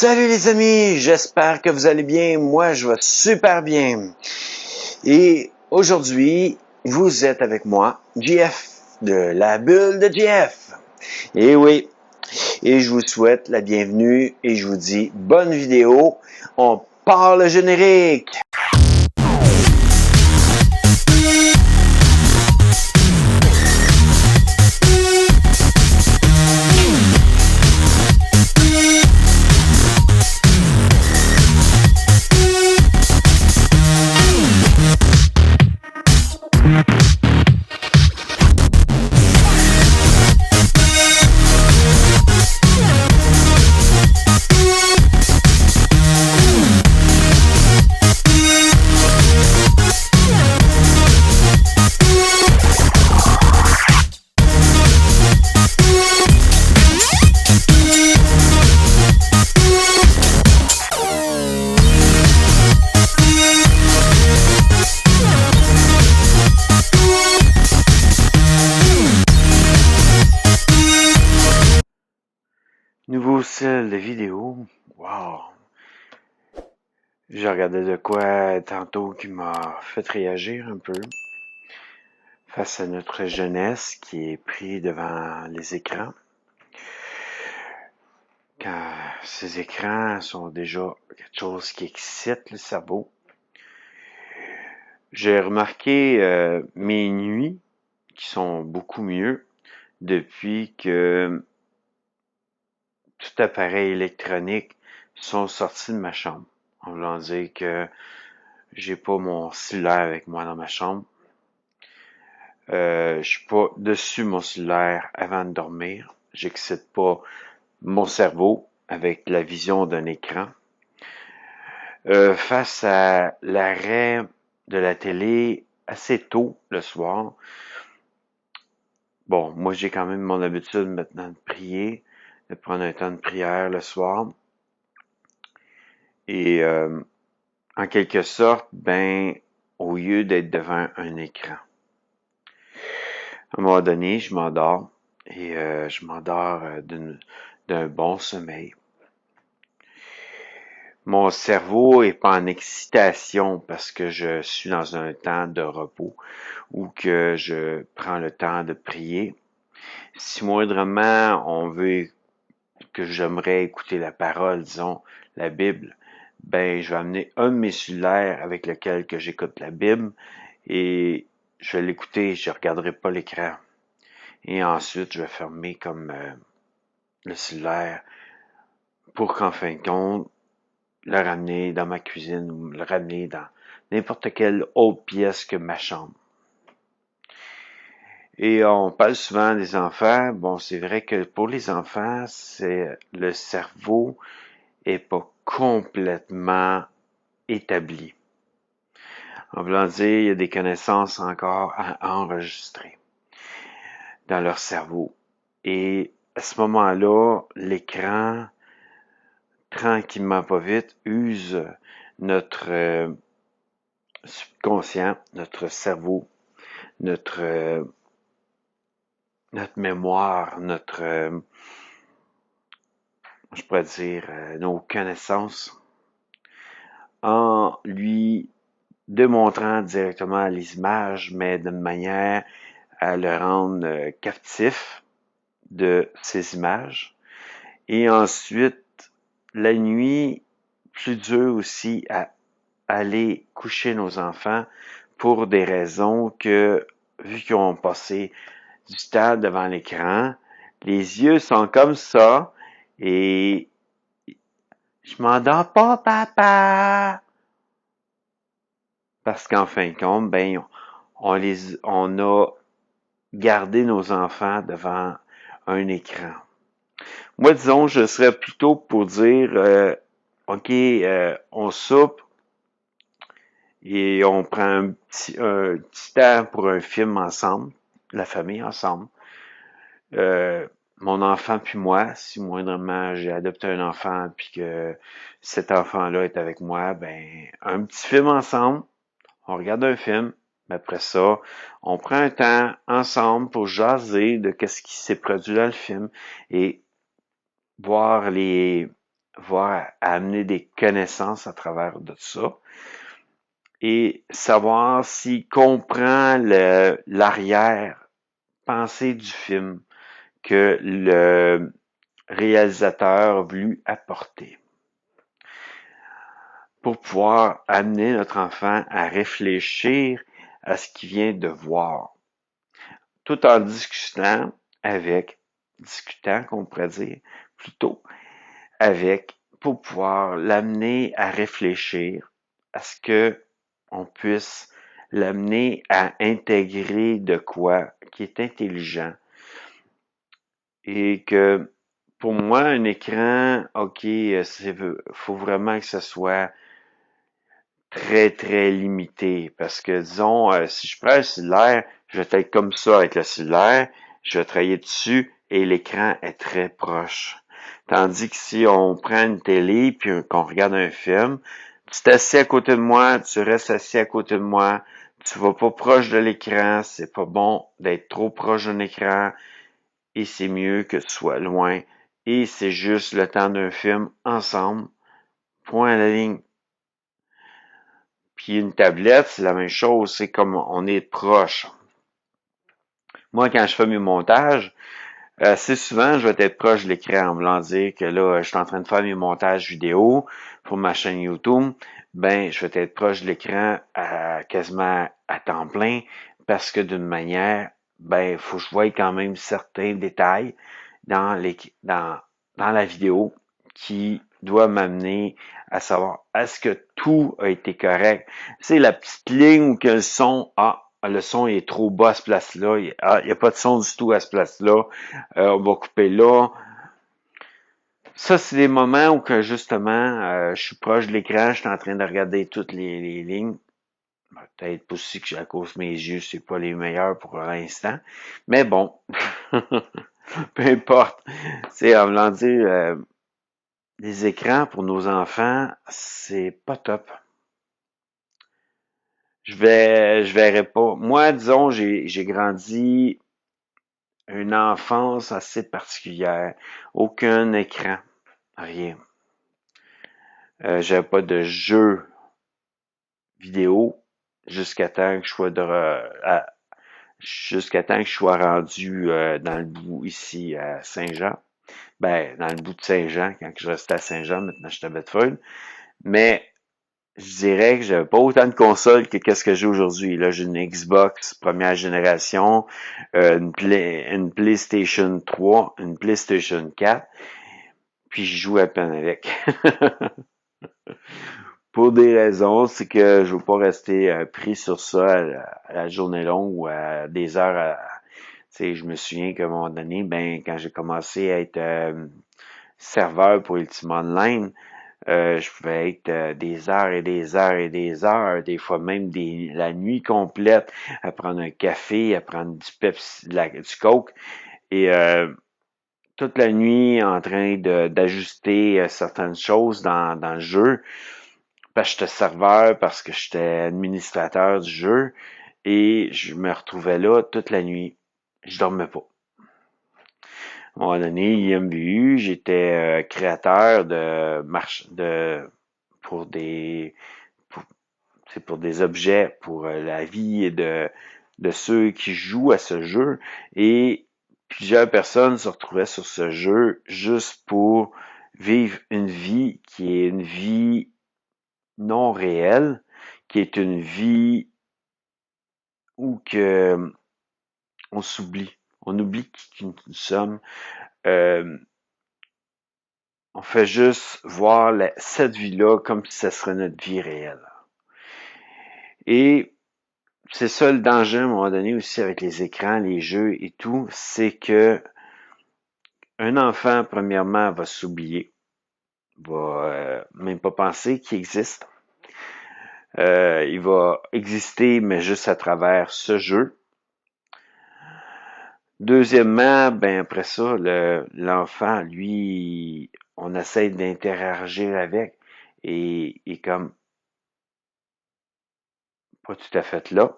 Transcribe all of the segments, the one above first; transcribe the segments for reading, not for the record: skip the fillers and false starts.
Salut les amis, j'espère que vous allez bien. Moi, je vais super bien. Et aujourd'hui, vous êtes avec moi, JF, de la bulle de JF. Et oui, et je vous souhaite la bienvenue et je vous dis bonne vidéo. On part le générique. Nouveau style de vidéo. Wow! J'ai regardé de quoi tantôt qui m'a fait réagir un peu face à notre jeunesse qui est pris devant les écrans. Quand ces écrans sont déjà quelque chose qui excite le cerveau. J'ai remarqué mes nuits qui sont beaucoup mieux depuis que tout appareil électronique sont sortis de ma chambre. En voulant dire que j'ai pas mon cellulaire avec moi dans ma chambre. Je suis pas dessus mon cellulaire avant de dormir. J'excite pas mon cerveau avec la vision d'un écran. Face à l'arrêt de la télé assez tôt le soir, bon, moi j'ai quand même mon habitude maintenant de prier, de prendre un temps de prière le soir. Et en quelque sorte, ben, au lieu d'être devant un écran. À un moment donné, je m'endors et je m'endors d'un bon sommeil. Mon cerveau est pas en excitation parce que je suis dans un temps de repos ou que je prends le temps de prier. Si moindrement on veut que j'aimerais écouter la parole, disons la Bible, ben je vais amener un de mes cellulaires avec lequel que j'écoute la Bible et je vais l'écouter, je regarderai pas l'écran. Et ensuite, je vais fermer comme le cellulaire pour qu'en fin de compte, le ramener dans ma cuisine ou le ramener dans n'importe quelle autre pièce que ma chambre. Et on parle souvent des enfants. Bon, c'est vrai que pour les enfants, c'est le cerveau est pas complètement établi. En voulant dire, il y a des connaissances encore à enregistrer dans leur cerveau. Et à ce moment-là, l'écran, tranquillement pas vite, use notre subconscient, notre cerveau, notre mémoire, je pourrais dire, nos connaissances, en lui démontrant directement les images, mais d'une manière à le rendre captif de ces images. Et ensuite, la nuit, plus dur aussi à aller coucher nos enfants pour des raisons que, vu qu'ils ont passé du temps devant l'écran, les yeux sont comme ça et je m'endors pas, papa! Parce qu'en fin de compte, ben, on a gardé nos enfants devant un écran. Moi, disons, je serais plutôt pour dire, OK, on soupe et on prend un petit temps pour un film ensemble, la famille ensemble. Mon enfant puis moi, si moindrement j'ai adopté un enfant puis que cet enfant-là est avec moi, ben un petit film ensemble, on regarde un film, mais après ça, on prend un temps ensemble pour jaser de qu'est-ce qui s'est produit dans le film et voir les va amener des connaissances à travers de ça et savoir s'il comprend l'arrière-pensée du film que le réalisateur a voulu apporter pour pouvoir amener notre enfant à réfléchir à ce qu'il vient de voir, tout en discutant, qu'on pourrait dire, plutôt, pour pouvoir l'amener à réfléchir, à ce que on puisse l'amener à intégrer de quoi qui est intelligent et que pour moi, un écran, OK, faut vraiment que ce soit très, très limité. Parce que, disons, si je prends un cellulaire, je vais être comme ça avec le cellulaire, je vais travailler dessus et l'écran est très proche. Tandis que si on prend une télé puis qu'on regarde un film, tu t'assis à côté de moi, tu restes assis à côté de moi, tu vas pas proche de l'écran, c'est pas bon d'être trop proche d'un écran et c'est mieux que tu sois loin et c'est juste le temps d'un film ensemble, point à la ligne. Puis une tablette, c'est la même chose, c'est comme on est proche. Moi, quand je fais mes montages, assez souvent, je vais être proche de l'écran en voulant dire que là, je suis en train de faire mes montages vidéo pour ma chaîne YouTube. Ben, je vais être proche de l'écran quasiment à temps plein parce que d'une manière, ben, faut que je voie quand même certains détails dans dans la vidéo qui doit m'amener à savoir est-ce que tout a été correct. C'est la petite ligne où que le son est trop bas à ce place-là. Il n'y a pas de son du tout à ce place-là. On va couper là. Ça, c'est des moments où que justement, je suis proche de l'écran, je suis en train de regarder toutes les lignes. Peut-être aussi que à cause de mes yeux, c'est pas les meilleurs pour l'instant. Mais bon, peu importe. C'est en voulant dire, les écrans pour nos enfants, c'est pas top. Je verrais pas. Moi, disons, j'ai grandi une enfance assez particulière. Aucun écran. Rien. J'avais pas de jeux vidéo jusqu'à temps que je sois jusqu'à temps que je sois rendu dans le bout ici à Saint-Jean. Ben, dans le bout de Saint-Jean, quand je restais à Saint-Jean, maintenant je suis à Bedford. Mais je dirais que j'avais pas autant de consoles que qu'est-ce que j'ai aujourd'hui. Là, j'ai une Xbox première génération, une PlayStation 3, une PlayStation 4, puis je joue à peine avec. Pour des raisons, c'est que je veux pas rester pris sur ça à la journée longue ou à des heures. Tu sais, je me souviens qu'à un moment donné, ben quand j'ai commencé à être serveur pour Ultima Online, je pouvais être des heures et des heures et des heures, des fois même la nuit complète, à prendre un café, à prendre du Pepsi, du Coke, et toute la nuit en train d'ajuster certaines choses dans le jeu, parce que j'étais serveur, parce que j'étais administrateur du jeu, et je me retrouvais là toute la nuit. Je dormais pas. À un moment donné, IMVU, j'étais créateur pour des pour, pour des objets, pour la vie de ceux qui jouent à ce jeu. Et plusieurs personnes se retrouvaient sur ce jeu juste pour vivre une vie qui est une vie non réelle, qui est une vie où que on s'oublie. On oublie qui nous sommes. Euh, on fait juste voir cette vie-là comme si ce serait notre vie réelle. Et c'est ça le danger à un moment donné aussi avec les écrans, les jeux et tout, c'est que un enfant, premièrement, va s'oublier, va même pas penser qu'il existe. Il va exister, mais juste à travers ce jeu. Deuxièmement, ben après ça, l'enfant, lui, on essaie d'interagir avec et comme pas tout à fait là,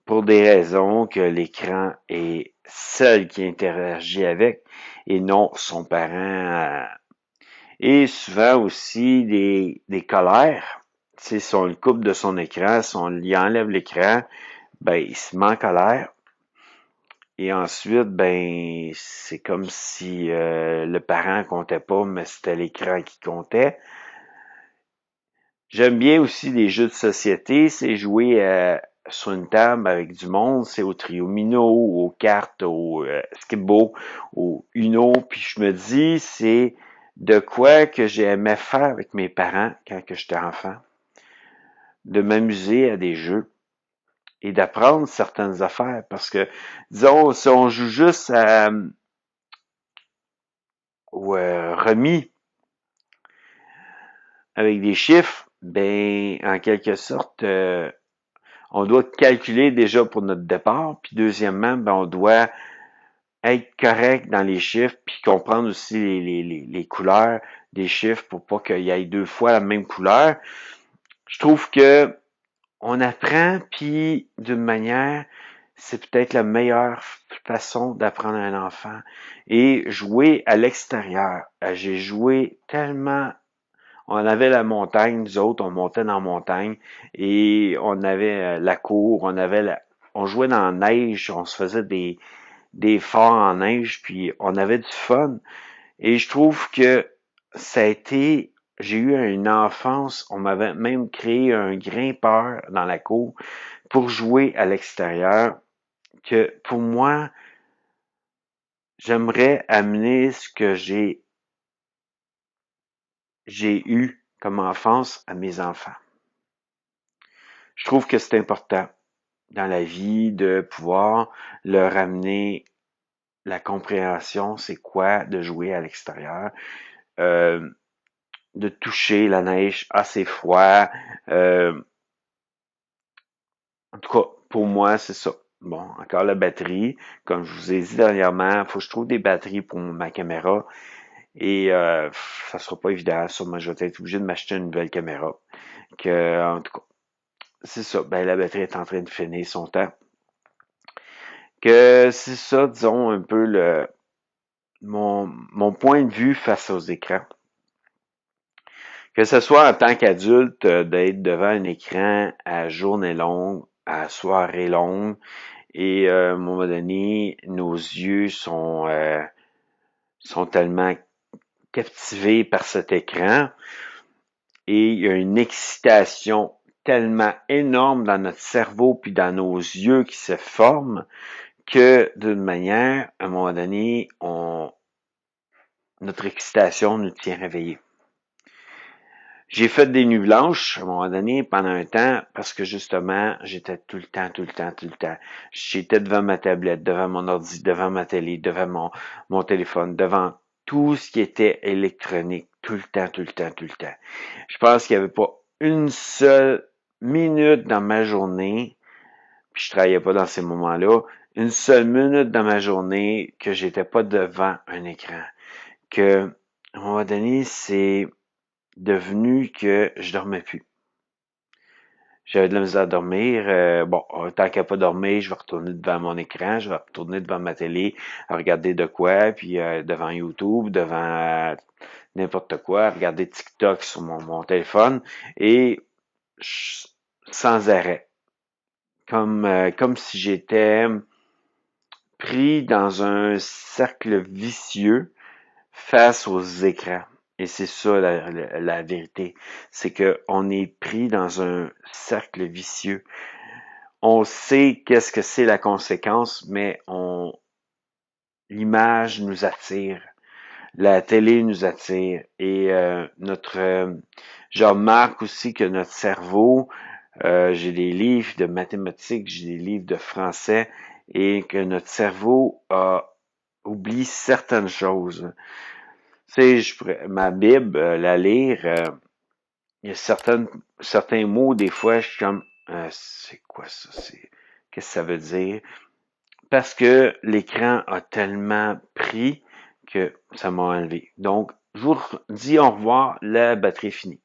pour des raisons que l'écran est seul qui interagit avec et non son parent Et souvent aussi des colères. Tu sais, si on le coupe de son écran, si on lui enlève l'écran, ben, il se met en colère. Et ensuite, ben, c'est comme si le parent comptait pas, mais c'était l'écran qui comptait. J'aime bien aussi les jeux de société, c'est jouer sur une table avec du monde, c'est au triomino, aux cartes, au skipbo, au Uno, puis je me dis, c'est de quoi que j'aimais faire avec mes parents quand que j'étais enfant, de m'amuser à des jeux et d'apprendre certaines affaires, parce que, disons, si on joue juste au remis avec des chiffres, ben, en quelque sorte, on doit calculer déjà pour notre départ, puis deuxièmement, ben, on doit être correct dans les chiffres, puis comprendre aussi les couleurs des chiffres pour pas qu'il y ait deux fois la même couleur. Je trouve que on apprend, puis d'une manière, c'est peut-être la meilleure façon d'apprendre à un enfant. Et jouer à l'extérieur. J'ai joué tellement. On avait la montagne, nous autres, on montait dans la montagne et on avait la cour, on jouait dans la neige, on se faisait des forts en neige, puis on avait du fun. Et je trouve que ça a été, j'ai eu une enfance, on m'avait même créé un grimpeur dans la cour pour jouer à l'extérieur, que pour moi, j'aimerais amener ce que j'ai eu comme enfance à mes enfants. Je trouve que c'est important dans la vie de pouvoir leur amener la compréhension, c'est quoi de jouer à l'extérieur, euh, de toucher la neige assez froid. En tout cas, pour moi, c'est ça. Bon, encore la batterie. Comme je vous ai dit dernièrement, il faut que je trouve des batteries pour ma caméra. Et ça sera pas évident. Sûrement, je vais être obligé de m'acheter une nouvelle caméra. En tout cas, c'est ça. Ben, la batterie est en train de finir son temps. Que c'est ça, disons, un peu mon point de vue face aux écrans. Que ce soit en tant qu'adulte, d'être devant un écran à journée longue, à soirée longue, et à un moment donné, nos yeux sont tellement captivés par cet écran, et il y a une excitation tellement énorme dans notre cerveau puis dans nos yeux qui se forment que d'une manière, à un moment donné, notre excitation nous tient réveillés. J'ai fait des nuits blanches à un moment donné pendant un temps parce que justement, j'étais tout le temps. J'étais devant ma tablette, devant mon ordi, devant ma télé, devant mon téléphone, devant tout ce qui était électronique, tout le temps. Je pense qu'il n'y avait pas une seule minute dans ma journée, puis je travaillais pas dans ces moments-là, une seule minute dans ma journée que j'étais pas devant un écran. Que, à un moment donné, c'est devenu que je dormais plus. J'avais de la misère à dormir. Tant qu'à pas dormir, je vais retourner devant mon écran, je vais retourner devant ma télé, à regarder de quoi, puis devant YouTube, devant n'importe quoi, à regarder TikTok sur mon téléphone, et sans arrêt. Comme si j'étais pris dans un cercle vicieux face aux écrans. Et c'est ça la vérité. C'est que on est pris dans un cercle vicieux. On sait qu'est-ce que c'est la conséquence, mais l'image nous attire. La télé nous attire. Et je remarque aussi que notre cerveau, j'ai des livres de mathématiques, j'ai des livres de français, et que notre cerveau oublie certaines choses. Tu sais, ma Bible, la lire, il y a certains mots, des fois, je suis comme, c'est quoi ça? Qu'est-ce que ça veut dire? Parce que l'écran a tellement pris que ça m'a enlevé. Donc, je vous dis au revoir, la batterie est finie.